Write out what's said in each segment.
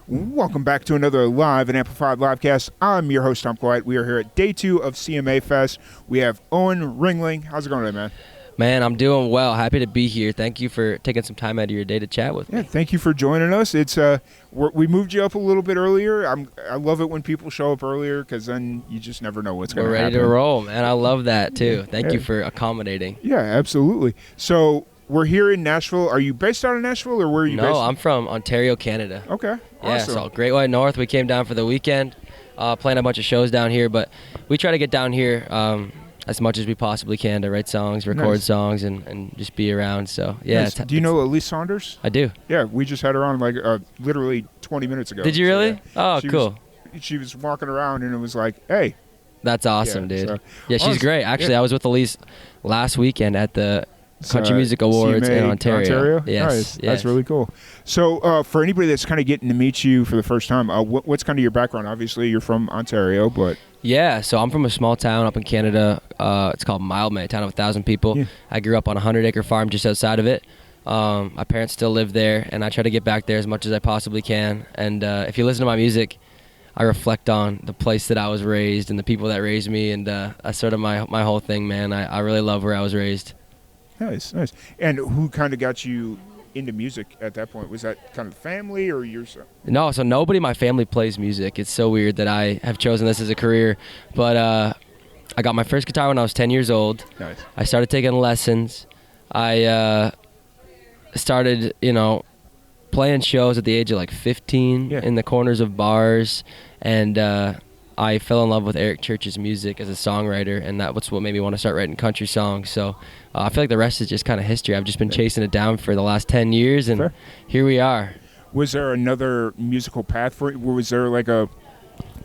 Welcome back to another live and amplified livecast. I'm your host, Tom Quiet. We are here at day 2 of CMA Fest. We have Owen Riegling. How's it going today, man? Man, I'm doing well. Happy to be here. Thank you for taking some time out of your day to chat with me. Yeah, thank you for joining us. It's we moved you up a little bit earlier. I love it when people show up earlier because then you just never know what's going to happen. We're ready to roll, man. I love that too. Thank you for accommodating. Yeah, absolutely. So we're here in Nashville. Are you based out of Nashville or where are you based? No, I'm from Ontario, Canada. Okay, yeah, awesome. So Great White North. We came down for the weekend, playing a bunch of shows down here, but we try to get down here as much as we possibly can to write songs, record songs, and just be around. So, yeah. Nice. Do you know Elise Saunders? I do. Yeah, we just had her on like literally 20 minutes ago. Did you really? So, yeah. Cool. She was walking around and it was like, hey. That's awesome, dude. So, yeah, she's great. Actually, I was with Elise last weekend at the Country Music Awards CMA, in Ontario. Yes, nice. That's really cool. So for anybody that's kind of getting to meet you for the first time, what's kind of your background? Obviously, you're from Ontario, but... Yeah, so I'm from a small town up in Canada. It's called Mildmay, a town of 1,000 people. Yeah. I grew up on a 100-acre farm just outside of it. My parents still live there, and I try to get back there as much as I possibly can. And if you listen to my music, I reflect on the place that I was raised and the people that raised me, and that's sort of my whole thing, man. I really love where I was raised. Nice. And who kind of got you into music at that point? Was that kind of family or yourself? No, so nobody in my family plays music. It's so weird that I have chosen this as a career. But I got my first guitar when I was 10 years old. Nice. I started taking lessons. I started, playing shows at the age of like 15 in the corners of bars. And I fell in love with Eric Church's music as a songwriter, and that's what made me want to start writing country songs. So I feel like the rest is just kind of history. I've just been chasing it down for the last 10 years, and here we are. Was there another musical path for it? Was there like a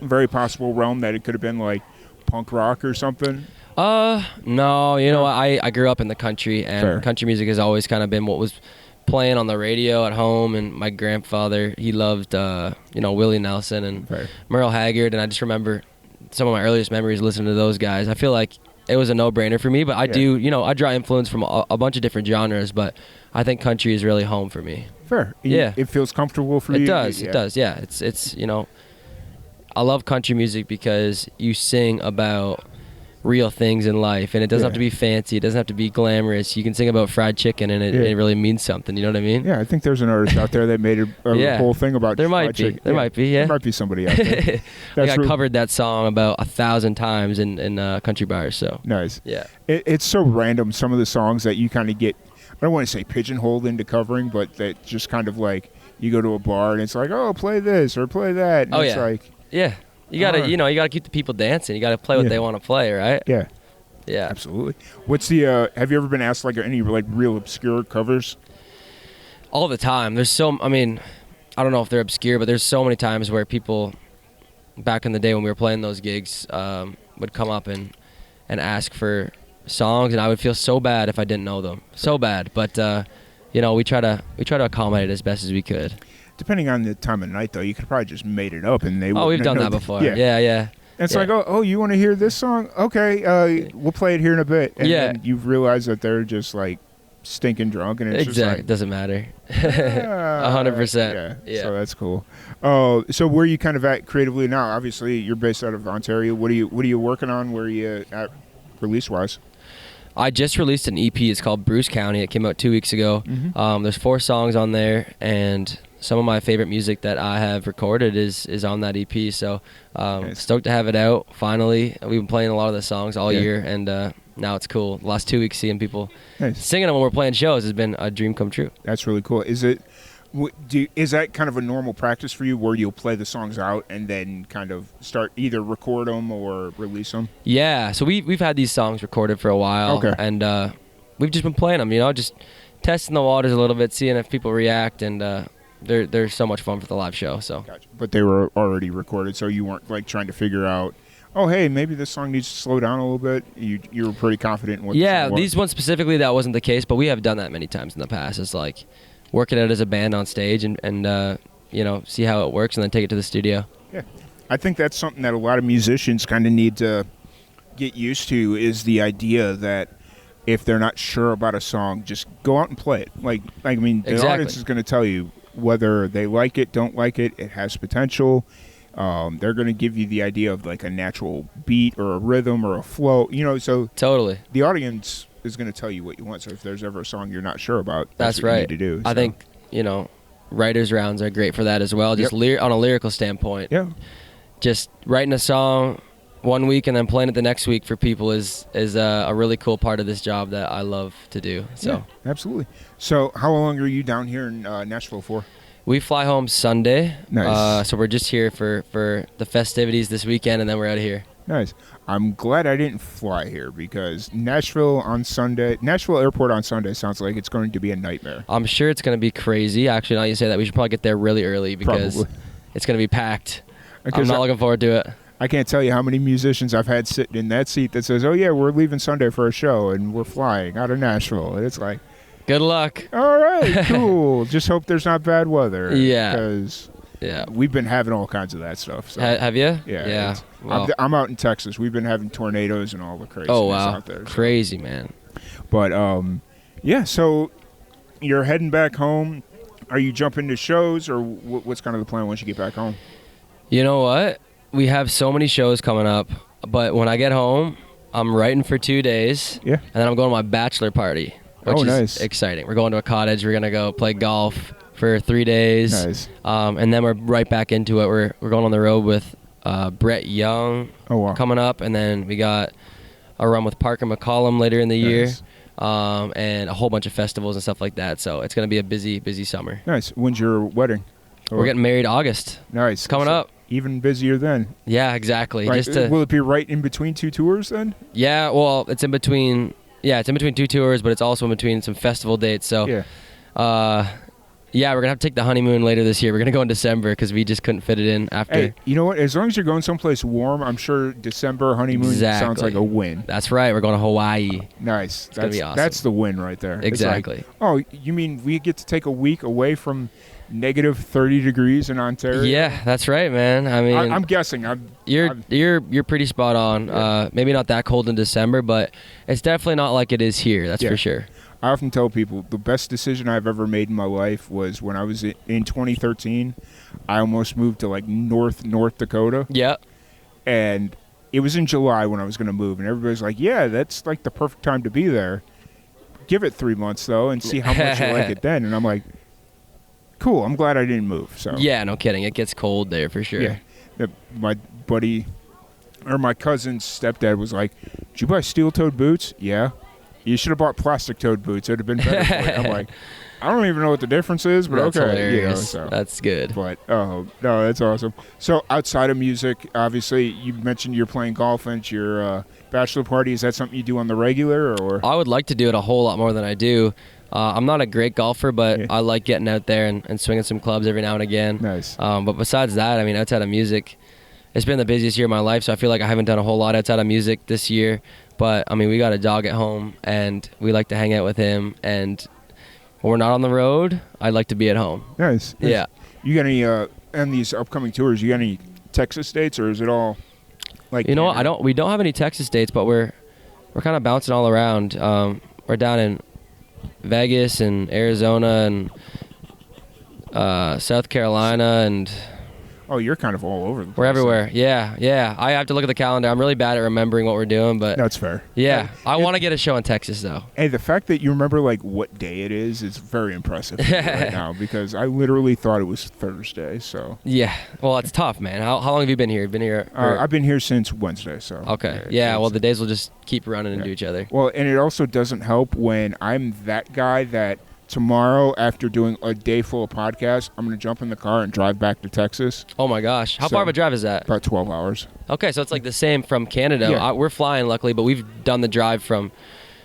very possible realm that it could have been like punk rock or something? No. What? I grew up in the country, and country music has always kind of been what was playing on the radio at home. And my grandfather, he loved Willie Nelson and Merle Haggard, and I just remember some of my earliest memories listening to those guys. I feel like it was a no-brainer for me, but I do, I draw influence from a bunch of different genres, but I think country is really home for me. Fair. Yeah. It feels comfortable for you? It does, yeah. It's I love country music because you sing about real things in life, and it doesn't have to be fancy, it doesn't have to be glamorous. You can sing about fried chicken, and it really means something, you know what I mean? Yeah, I think there's an artist out there that made a whole thing about fried chicken. There might be. There might be somebody out there. I covered that song about 1,000 times in country bars, so. Nice. Yeah. It's so random, some of the songs that you kind of get, I don't want to say pigeonholed into covering, but that just kind of like, you go to a bar and it's like, oh, play this or play that. And it's like... Yeah. You gotta, you gotta keep the people dancing. You gotta play what they want to play, right? Yeah. Yeah. Absolutely. What's the? Have you ever been asked like any like real obscure covers? All the time. There's I don't know if they're obscure, but there's so many times where people, back in the day when we were playing those gigs, would come up and ask for songs, and I would feel so bad if I didn't know them. So bad. But we try to accommodate as best as we could. Depending on the time of night, though, you could probably just made it up, and they. Oh, we've done that before. Yeah. And it's like, oh, you want to hear this song? Okay, we'll play it here in a bit. And then you realize that they're just like stinking drunk, and it's just like, it doesn't matter. 100%. Yeah. So that's cool. Oh, so where are you kind of at creatively now? Obviously, you're based out of Ontario. What are you working on? Where are you at release-wise? I just released an EP. It's called Bruce County. It came out 2 weeks ago. Mm-hmm. There's 4 songs on there, and some of my favorite music that I have recorded is on that EP. So stoked to have it out finally. We've been playing a lot of the songs all year, and now it's cool. The last 2 weeks seeing people singing them when we're playing shows has been a dream come true. That's really cool. Is that kind of a normal practice for you where you'll play the songs out and then kind of start either record them or release them? Yeah, so we've had these songs recorded for a while, and we've just been playing them, just testing the waters a little bit, seeing if people react, and they're so much fun for the live show. So. Gotcha. But they were already recorded, so you weren't like trying to figure out, oh, hey, maybe this song needs to slow down a little bit. You were pretty confident in what the song was. These ones specifically, that wasn't the case, but we have done that many times in the past. It's like work it out as a band on stage and see how it works and then take it to the studio. Yeah. I think that's something that a lot of musicians kind of need to get used to, is the idea that if they're not sure about a song, just go out and play it. The audience is going to tell you, whether they like it, don't like it. It has potential. They're going to give you the idea of like a natural beat or a rhythm or a flow, so totally the audience is going to tell you what you want. So if there's ever a song you're not sure about, that's what right. you need to do. I think, writers' rounds are great for that as well. Just on a lyrical standpoint. Yeah. Just writing a song one week and then playing it the next week for people is a really cool part of this job that I love to do. So yeah, absolutely. So how long are you down here in Nashville for? We fly home Sunday. Nice. So we're just here for the festivities this weekend, and then we're out of here. Nice. I'm glad I didn't fly here because Nashville Airport on Sunday sounds like it's going to be a nightmare. I'm sure it's going to be crazy. Actually, now you say that, we should probably get there really early because it's going to be packed. I'm not looking forward to it. I can't tell you how many musicians I've had sitting in that seat that says, oh, yeah, we're leaving Sunday for a show, and we're flying out of Nashville. And it's like... Good luck. All right, cool. Just hope there's not bad weather. Yeah. Because we've been having all kinds of that stuff. So. Have you? Yeah. Wow. I'm out in Texas. We've been having tornadoes and all the craziness out there. So. Crazy, man. But, so you're heading back home. Are you jumping to shows, or what's kind of the plan once you get back home? You know what? We have so many shows coming up, but when I get home, I'm writing for 2 days. Yeah. And then I'm going to my bachelor party. Which is nice. Exciting. We're going to a cottage. We're going to go play golf for 3 days. Nice. And then we're right back into it. We're going on the road with Brett Young coming up. And then we got a run with Parker McCollum later in the year. And a whole bunch of festivals and stuff like that. So it's going to be a busy, busy summer. Nice. When's your wedding? We're getting married August. Nice. It's coming up. Even busier then. Yeah, exactly. Right. Will it be right in between two tours then? Yeah, well, it's in between... Yeah, it's in between 2 tours, but it's also in between some festival dates. So, we're going to have to take the honeymoon later this year. We're going to go in December because we just couldn't fit it in after. Hey, you know what? As long as you're going someplace warm, I'm sure December honeymoon sounds like a win. That's right. We're going to Hawaii. Nice. It's going to be awesome. That's the win right there. Exactly. Like, you mean we get to take a week away from negative 30 degrees in Ontario? Yeah, that's right, man. I mean, I'm guessing. You're pretty spot on. Yeah. Maybe not that cold in December, but it's definitely not like it is here. That's for sure. I often tell people the best decision I've ever made in my life was when I was in 2013. I almost moved to like North Dakota. Yeah. And it was in July when I was going to move, and everybody's like, "Yeah, that's like the perfect time to be there. Give it 3 months though, and see how much you like it then." And I'm like, cool, I'm glad I didn't move. So yeah, no kidding. It gets cold there for sure. Yeah. My buddy, or my cousin's stepdad was like, did you buy steel-toed boots? Yeah. You should have bought plastic-toed boots. It would have been better for you. I'm like, I don't even know what the difference is, but that's okay. Hilarious. That's good. But, no, that's awesome. So outside of music, obviously, you mentioned you're playing golf and it's your bachelor party. Is that something you do on the regular? Or I would like to do it a whole lot more than I do. I'm not a great golfer, but I like getting out there and swinging some clubs every now and again. Nice. But besides that, I mean, outside of music, it's been the busiest year of my life, so I feel like I haven't done a whole lot outside of music this year. But, I mean, we got a dog at home, and we like to hang out with him. And when we're not on the road, I like to be at home. Nice. Yeah. You got any, on these upcoming tours, you got any Texas dates, or is it all like You know what? We don't have any Texas dates, but we're kind of bouncing all around. We're down in Vegas and Arizona and South Carolina and Oh, you're kind of all over the place. We're everywhere. Yeah. I have to look at the calendar. I'm really bad at remembering what we're doing, but that's fair. Yeah. I want to get a show in Texas though. Hey, the fact that you remember like what day it is very impressive right now, because I literally thought it was Thursday. So yeah. Well, it's tough, man. How long have you been here? You've been here? I've been here since Wednesday. So okay. Yeah. Well, the days will just keep running into each other. Well, and it also doesn't help when I'm that guy that tomorrow, after doing a day full of podcasts, I'm going to jump in the car and drive back to Texas. Oh, my gosh. How far of a drive is that? About 12 hours. Okay, so it's like the same from Canada. Yeah. We're flying, luckily, but we've done the drive from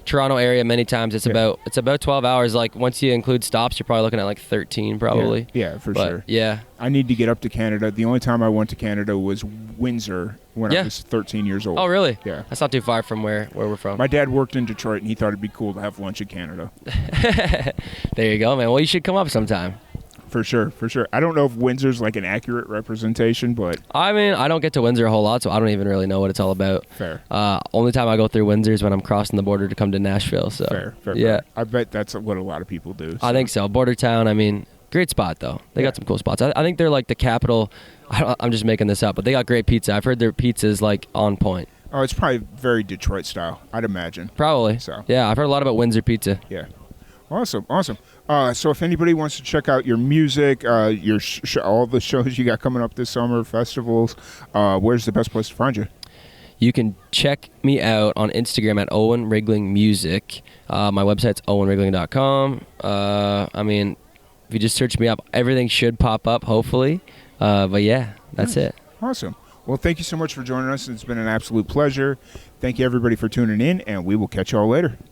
Toronto area many times. It's about 12 hours. Like, once you include stops, you're probably looking at like 13 probably. Yeah, for sure. Yeah. I need to get up to Canada. The only time I went to Canada was Windsor when I was 13 years old. Oh, really? Yeah. That's not too far from where we're from. My dad worked in Detroit, and he thought it'd be cool to have lunch in Canada. There you go, man. Well, you should come up sometime. For sure. I don't know if Windsor's like an accurate representation, but I mean, I don't get to Windsor a whole lot, so I don't even really know what it's all about. Fair. Only time I go through Windsor is when I'm crossing the border to come to Nashville. So fair. Yeah. I bet that's what a lot of people do. So. I think so. Border town. I mean, Great spot though. They got some cool spots. I think they're like the capital. I'm just making this up, but they got great pizza. I've heard their pizza is like on point. Oh, it's probably very Detroit style, I'd imagine. Probably. So yeah, I've heard a lot about Windsor pizza. Yeah. Awesome. So if anybody wants to check out your music, your all the shows you got coming up this summer, festivals, where's the best place to find you? You can check me out on Instagram at Owen Riegling Music. My website's owenriegling.com. I mean, if you just search me up, everything should pop up, hopefully. But yeah, that's it. Awesome. Well, thank you so much for joining us. It's been an absolute pleasure. Thank you, everybody, for tuning in, and we will catch you all later.